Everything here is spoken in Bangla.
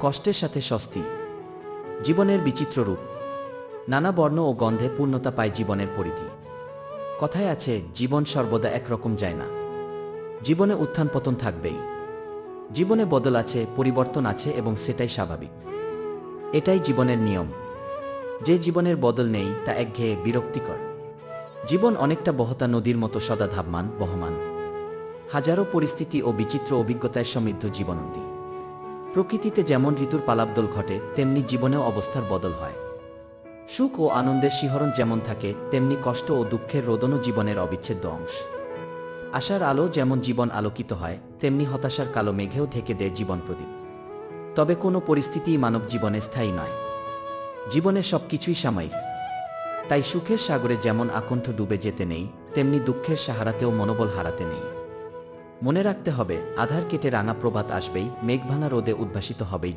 কষ্টের সাথে স্বস্তি। জীবনের বিচিত্র রূপ। নানা বর্ণ ও গন্ধে পূর্ণতা পায় জীবনের পরিধি। কথায় আছে, জীবন সর্বদা একরকম যায় না। জীবনে উত্থান পতন থাকবেই। জীবনে বদল আছে, পরিবর্তন আছে এবং সেটাই স্বাভাবিক। এটাই জীবনের নিয়ম। যে জীবনের বদল নেই তা একঘেয়ে, বিরক্তিকর। জীবন অনেকটা বহতা নদীর মতো সদা ধাবমান, বহমান। হাজারো পরিস্থিতি ও বিচিত্র অভিজ্ঞতায় সমৃদ্ধ জীবনন্দী। প্রকৃতিতে যেমন ঋতুর পালাবদল ঘটে, তেমনি জীবনেও অবস্থার বদল হয়। সুখ ও আনন্দের শিহরণ যেমন থাকে, তেমনি কষ্ট ও দুঃখের রোদনও জীবনের অবিচ্ছেদ্য অংশ। আশার আলো যেমন জীবন আলোকিত হয়, তেমনি হতাশার কালো মেঘেও ঢেকে দেয় জীবন প্রদীপ। তবে কোনো পরিস্থিতিই মানব জীবনে স্থায়ী নয়। জীবনে সবকিছুই সাময়িক। তাই সুখের সাগরে যেমন আকণ্ঠ ডুবে যেতে নেই, তেমনি দুঃখের সাহারাতেও মনোবল হারাতে নেই। মনে রাখতে হবে, আধার কেটে রাঙা প্রভাত আসবেই, মেঘভাঙা রোদে উদ্ভাসিত হবেই।